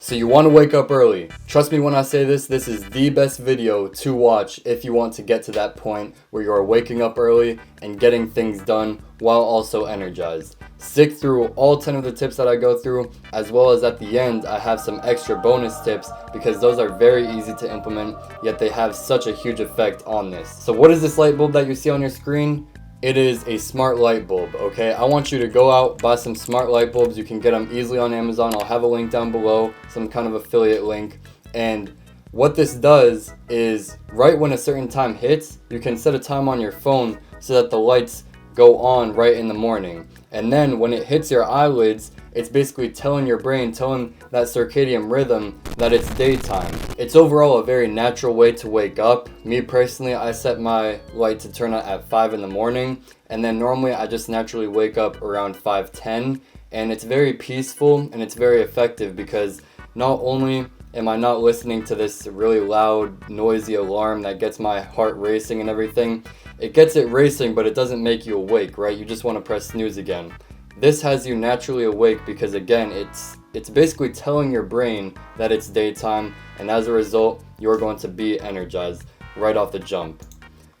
So you want to wake up early. Trust me when I say this is the best video to watch if you want to get to that point where you are waking up early and getting things done while also energized. Stick through all 10 of the tips that I go through, as well as at the end I have some extra bonus tips because those are very easy to implement, yet they have such a huge effect on this. So what is this light bulb that you see on your screen? It is a smart light bulb, okay? I want you to go out, buy some smart light bulbs. You can get them easily on Amazon. I'll have a link down below, some kind of affiliate link. And what this does is right when a certain time hits, you can set a time on your phone so that the lights go on right in the morning. And then when it hits your eyelids, it's basically telling your brain, telling that circadian rhythm that it's daytime. It's overall a very natural way to wake up. Me personally, I set my light to turn on at 5 in the morning, and then normally I just naturally wake up around 5:10, and it's very peaceful and it's very effective because not only am I not listening to this really loud, noisy alarm that gets my heart racing and everything, it gets it racing, but it doesn't make you awake, right? You just want to press snooze again. This has you naturally awake because again, it's basically telling your brain that it's daytime, and as a result, you're going to be energized right off the jump.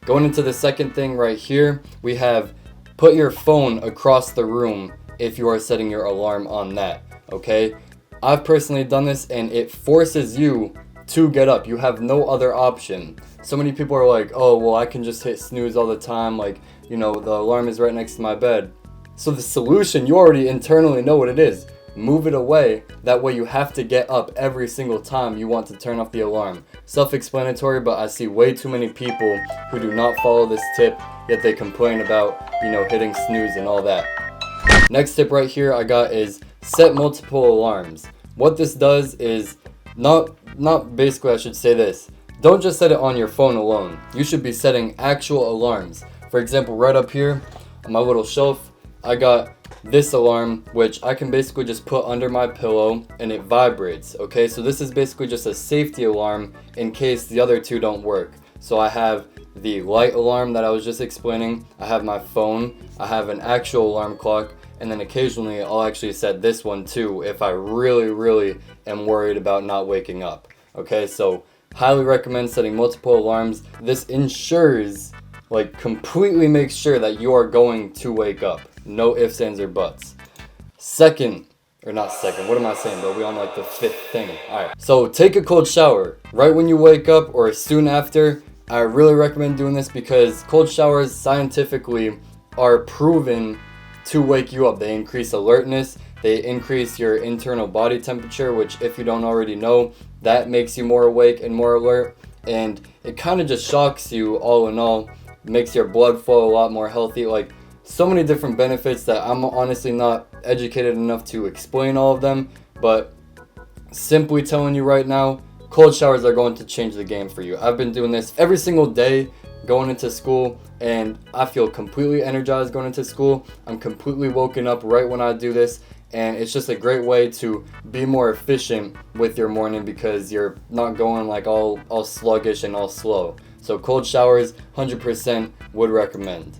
Going into the second thing right here, we have put your phone across the room if you are setting your alarm on that, okay? I've personally done this and it forces you to get up. You have no other option. So many people are like, oh, well, I can just hit snooze all the time. Like, you know, the alarm is right next to my bed. So the solution, you already internally know what it is. Move it away. That way you have to get up every single time you want to turn off the alarm. Self-explanatory, but I see way too many people who do not follow this tip, yet they complain about, you know, hitting snooze and all that. Next tip right here I got is set multiple alarms. What this does is not basically, I should say this. Don't just set it on your phone alone. You should be setting actual alarms. For example, right up here on my little shelf, I got this alarm, which I can basically just put under my pillow and it vibrates, okay? So this is basically just a safety alarm in case the other two don't work. So I have the light alarm that I was just explaining, I have my phone, I have an actual alarm clock, and then occasionally I'll actually set this one too if I really am worried about not waking up. Okay, so highly recommend setting multiple alarms. This ensures, like completely makes sure that you are going to wake up. No ifs, ands, or buts. Second, or not second, what am I saying, bro? We on like the fifth thing. Alright, so take a cold shower right when you wake up or soon after. I really recommend doing this because cold showers scientifically are proven to wake you up. They increase alertness, they increase your internal body temperature, which if you don't already know, that makes you more awake and more alert, and it kind of just shocks you all in all, makes your blood flow a lot more healthy. Like, so many different benefits that I'm honestly not educated enough to explain all of them, but simply telling you right now, cold showers are going to change the game for you. I've been doing this every single day going into school, and I feel completely energized going into school. I'm completely woken up right when I do this, and it's just a great way to be more efficient with your morning because you're not going like all sluggish and all slow. So cold showers, 100% would recommend.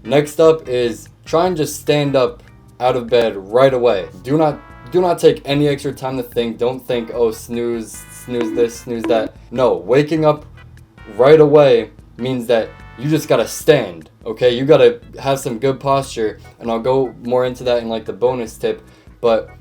Next up is try and just stand up out of bed right away. Do not take any extra time to think. Don't think, oh, snooze this, snooze that. No, waking up right away means that you just gotta stand, okay? You gotta have some good posture, and I'll go more into that in like the bonus tip, but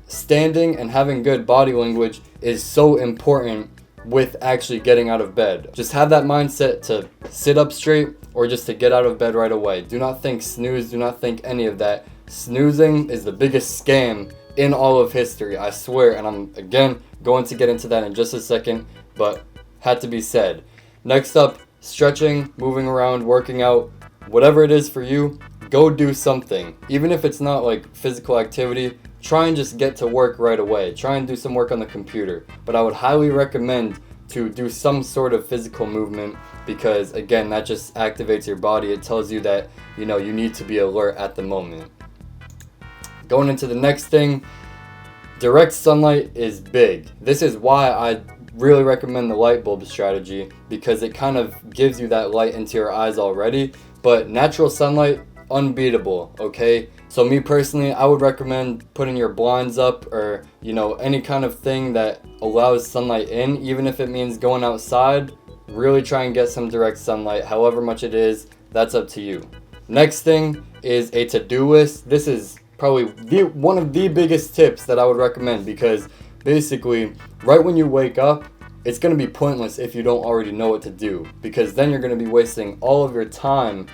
standing and having good body language is so important with actually getting out of bed. Just have that mindset to sit up straight or just to get out of bed right away. Do not think snooze, do not think any of that. Snoozing is the biggest scam in all of history, I swear, and I'm again going to get into that in just a second, but had to be said. Next up, stretching, moving around, working out, whatever it is for you, go do something. Even if it's not like physical activity, try and just get to work right away. Try and do some work on the computer. But I would highly recommend to do some sort of physical movement because again, that just activates your body. It tells you that, you know, you need to be alert at the moment. Going into the next thing, direct sunlight is big. This is why I really recommend the light bulb strategy because it kind of gives you that light into your eyes already, but natural sunlight, unbeatable, okay? So me personally, I would recommend putting your blinds up, or any kind of thing that allows sunlight in, even if it means going outside. Really try and get some direct sunlight, however much it is, that's up to you. Next thing is a to-do list. This is probably one of the biggest tips that I would recommend, because basically right when you wake up, it's going to be pointless if you don't already know what to do, because then you're going to be wasting all of your time,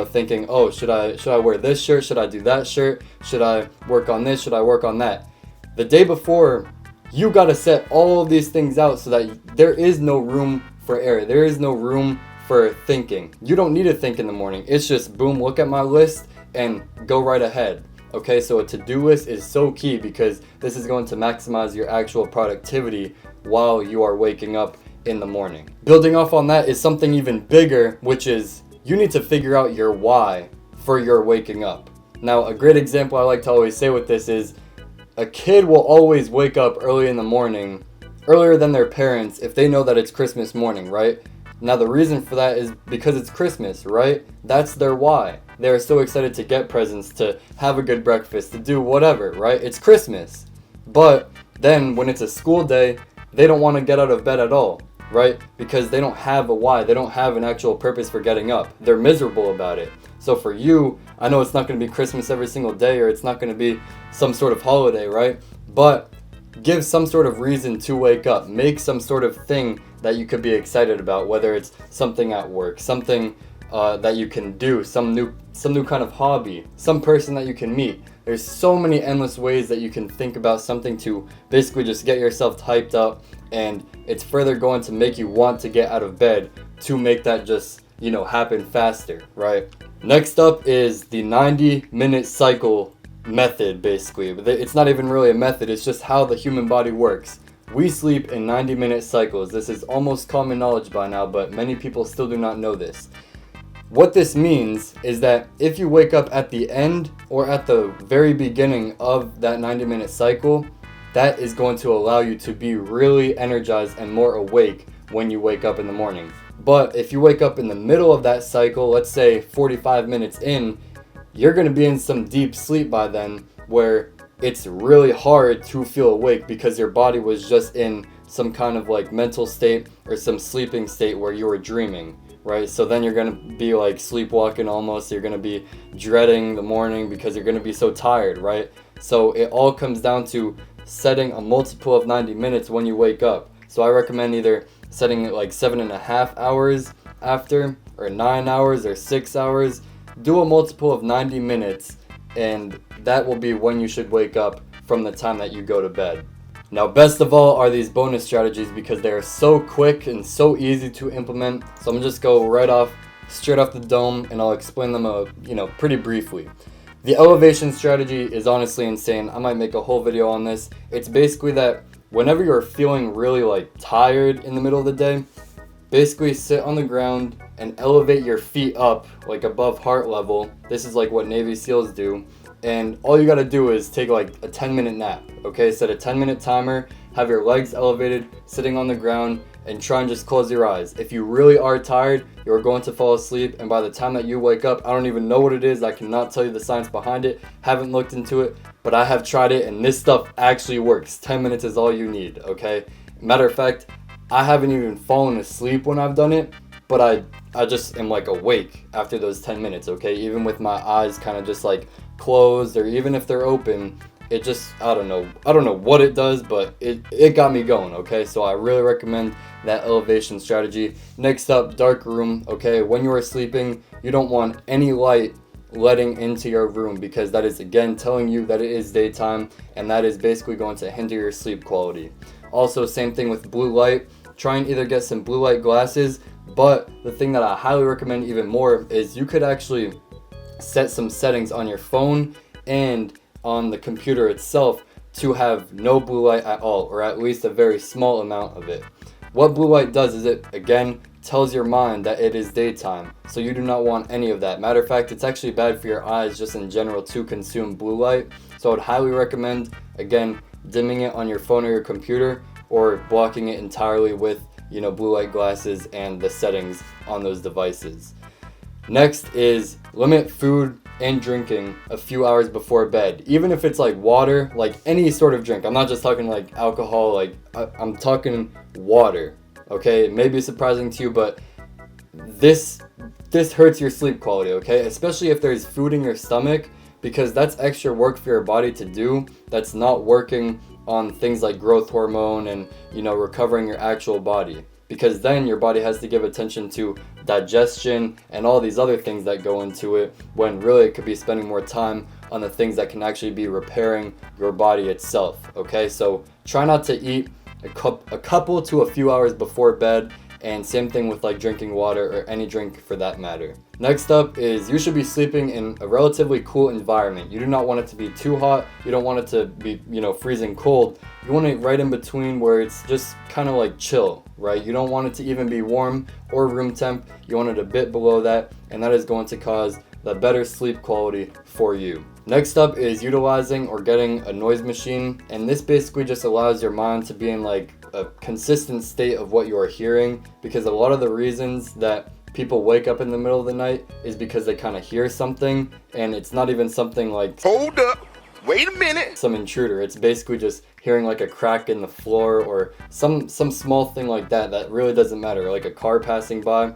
thinking, oh, should I wear this shirt? Should I do that shirt? Should I work on this? Should I work on that? The day before, you got to set all of these things out so that there is no room for error. There is no room for thinking. You don't need to think in the morning. It's just boom, look at my list and go right ahead. Okay, so a to-do list is so key, because this is going to maximize your actual productivity while you are waking up in the morning. Building off on that is something even bigger, which is you need to figure out your why for your waking up. Now, a great example I like to always say with this is a kid will always wake up early in the morning, earlier than their parents, if they know that it's Christmas morning, right? Now, the reason for that is because it's Christmas, right? That's their why. They're so excited to get presents, to have a good breakfast, to do whatever, right? It's Christmas. But then when it's a school day, they don't want to get out of bed at all, right? Because they don't have a why. They don't have an actual purpose for getting up. They're miserable about it. So for you, I know it's not going to be Christmas every single day, or it's not going to be some sort of holiday, right? But give some sort of reason to wake up. Make some sort of thing that you could be excited about, whether it's something at work, something that you can do, some new kind of hobby, some person that you can meet. There's so many endless ways that you can think about something to basically just get yourself hyped up, and it's further going to make you want to get out of bed to make that just, happen faster, right? Next up is the 90-minute cycle method, basically. But it's not even really a method, it's just how the human body works. We sleep in 90-minute cycles. This is almost common knowledge by now, but many people still do not know this. What this means is that if you wake up at the end or at the very beginning of that 90-minute cycle, that is going to allow you to be really energized and more awake when you wake up in the morning. But if you wake up in the middle of that cycle, let's say 45 minutes in, you're going to be in some deep sleep by then, where it's really hard to feel awake because your body was just in some kind of like mental state or some sleeping state where you were dreaming, right? So then you're going to be like sleepwalking almost. You're going to be dreading the morning because you're going to be so tired, right? So it all comes down to setting a multiple of 90 minutes when you wake up. So I recommend either setting it like 7.5 hours after, or 9 hours, or 6 hours. Do a multiple of 90 minutes, and that will be when you should wake up from the time that you go to bed. Now, best of all are these bonus strategies, because they are so quick and so easy to implement. So I'm just go straight off the dome, and I'll explain them pretty briefly. The elevation strategy is honestly insane. I might make a whole video on this. It's basically that whenever you're feeling really like tired in the middle of the day, basically sit on the ground and elevate your feet up like above heart level. This is like what Navy SEALs do. And all you gotta do is take like a 10-minute nap, okay? Set a 10-minute timer, have your legs elevated, sitting on the ground, and try and just close your eyes. If you really are tired, you're going to fall asleep, and by the time that you wake up, I don't even know what it is. I cannot tell you the science behind it, haven't looked into it, but I have tried it, and this stuff actually works. 10 minutes is all you need, okay? Matter of fact, I haven't even fallen asleep when I've done it, but I just am like awake after those 10 minutes, okay? Even with my eyes kind of just like closed, or even if they're open, it just, I don't know what it does, but it got me going, okay? So I really recommend that elevation strategy. Next up, dark room, okay? When you are sleeping, you don't want any light letting into your room, because that is again telling you that it is daytime, and that is basically going to hinder your sleep quality. Also, same thing with blue light. Try and either get some blue light glasses, but the thing that I highly recommend even more is you could actually set some settings on your phone and on the computer itself to have no blue light at all, or at least a very small amount of it. What blue light does is it, again, tells your mind that it is daytime, so you do not want any of that. Matter of fact, it's actually bad for your eyes just in general to consume blue light, so I would highly recommend, again, dimming it on your phone or your computer, or blocking it entirely with, blue light glasses and the settings on those devices. Next is limit food and drinking a few hours before bed. Even if it's like water, like any sort of drink. I'm not just talking like alcohol, like I'm talking water. Okay, it may be surprising to you, but this hurts your sleep quality, okay? Especially if there's food in your stomach, because that's extra work for your body to do that's not working on things like growth hormone and, you know, recovering your actual body. Because then your body has to give attention to digestion and all these other things that go into it, when really it could be spending more time on the things that can actually be repairing your body itself, okay? So try not to eat a couple to a few hours before bed, and same thing with like drinking water or any drink for that matter. Next up is you should be sleeping in a relatively cool environment. You do not want it to be too hot. You don't want it to be, you know, freezing cold. You want it right in between where it's just kind of like chill, right? You don't want it to even be warm or room temp. You want it a bit below that, and that is going to cause the better sleep quality for you. Next up is utilizing or getting a noise machine, and this basically just allows your mind to be in like a consistent state of what you are hearing, because a lot of the reasons that people wake up in the middle of the night is because they kind of hear something, and it's not even something like, hold up, wait a minute, some intruder. It's basically just hearing like a crack in the floor or some small thing like that that really doesn't matter, like a car passing by.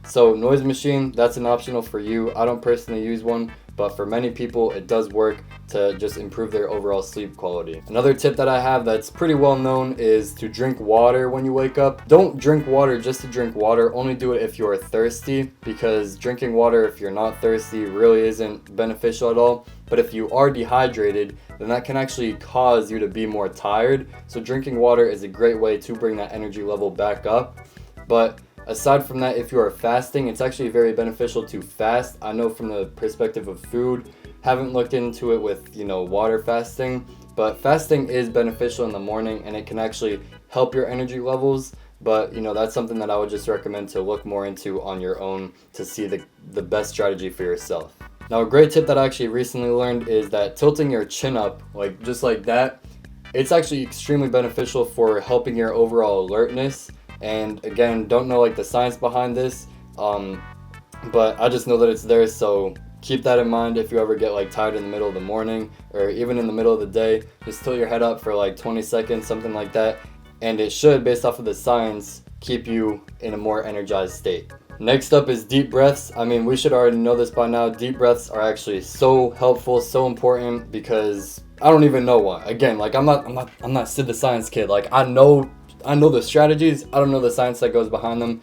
So noise machine, that's an optional for you. I don't personally use one, but for many people it does work to just improve their overall sleep quality. Another tip that I have that's pretty well known is to drink water when you wake up. Don't drink water just to drink water, only do it if you're thirsty, because drinking water if you're not thirsty really isn't beneficial at all. But if you are dehydrated, then that can actually cause you to be more tired. So drinking water is a great way to bring that energy level back up. But aside from that, if you are fasting, it's actually very beneficial to fast. I know from the perspective of food, haven't looked into it with, you know, water fasting, but fasting is beneficial in the morning and it can actually help your energy levels. But, you know, that's something that I would just recommend to look more into on your own to see the best strategy for yourself. Now, a great tip that I actually recently learned is that tilting your chin up, like just like that, it's actually extremely beneficial for helping your overall alertness. And again, don't know like the science behind this, but I just know that it's there, so keep that in mind if you ever get like tired in the middle of the morning or even in the middle of the day. Just tilt your head up for like 20 seconds, something like that, and it should, based off of the science, keep you in a more energized state. Next up is deep breaths. I mean, we should already know this by now. Deep breaths are actually so helpful, so important, because I don't even know why. Again, like I'm not Sid the Science Kid. Like I know the strategies, I don't know the science that goes behind them.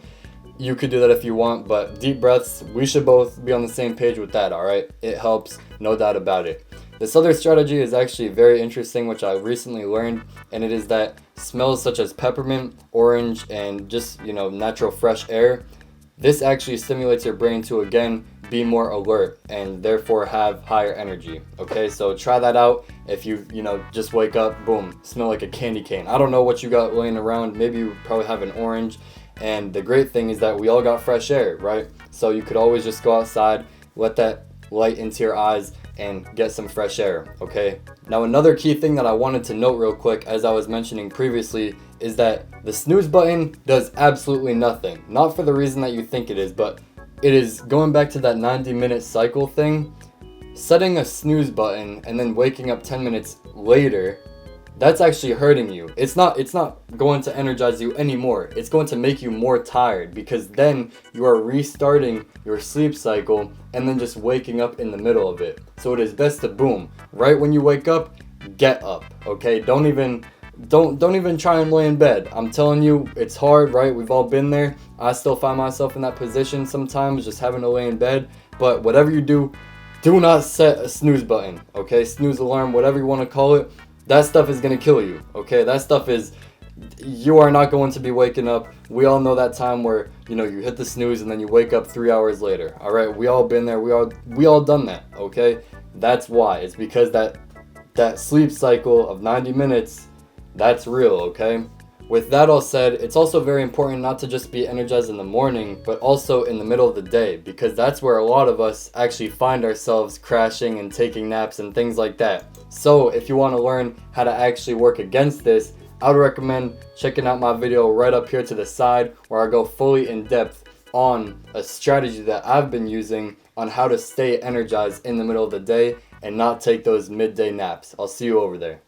You could do that if you want, but deep breaths, we should both be on the same page with that, alright? It helps, no doubt about it. This other strategy is actually very interesting, which I recently learned, and it is that smells such as peppermint, orange, and just, you know, natural fresh air, this actually stimulates your brain to, again, be more alert and therefore have higher energy. Okay, so try that out. If you just wake up, boom, smell like a candy cane. I don't know what you got laying around. Maybe you probably have an orange. And the great thing is that we all got fresh air, right? So you could always just go outside, let that light into your eyes, and get some fresh air, okay? Now, another key thing that I wanted to note real quick, as I was mentioning previously, is that the snooze button does absolutely nothing. Not for the reason that you think it is, but it is going back to that 90-minute cycle thing. Setting a snooze button and then waking up 10 minutes later, that's actually hurting you. It's not going to energize you anymore. It's going to make you more tired, because then you are restarting your sleep cycle and then just waking up in the middle of it. So it is best to, boom, right when you wake up, get up, okay? Don't even try and lay in bed. I'm telling you, it's hard, right? We've all been there. I still find myself in that position sometimes, just having to lay in bed. But whatever you do not set a snooze button, okay? Snooze alarm, whatever you want to call it. That stuff is going to kill you, okay? That stuff is, you are not going to be waking up. We all know that time where, you hit the snooze and then you wake up 3 hours later, all right? We all been there. We all done that, okay? That's why. It's because that sleep cycle of 90 minutes, that's real, okay? With that all said, it's also very important not to just be energized in the morning, but also in the middle of the day, because that's where a lot of us actually find ourselves crashing and taking naps and things like that. So if you want to learn how to actually work against this, I would recommend checking out my video right up here to the side, where I go fully in depth on a strategy that I've been using on how to stay energized in the middle of the day and not take those midday naps. I'll see you over there.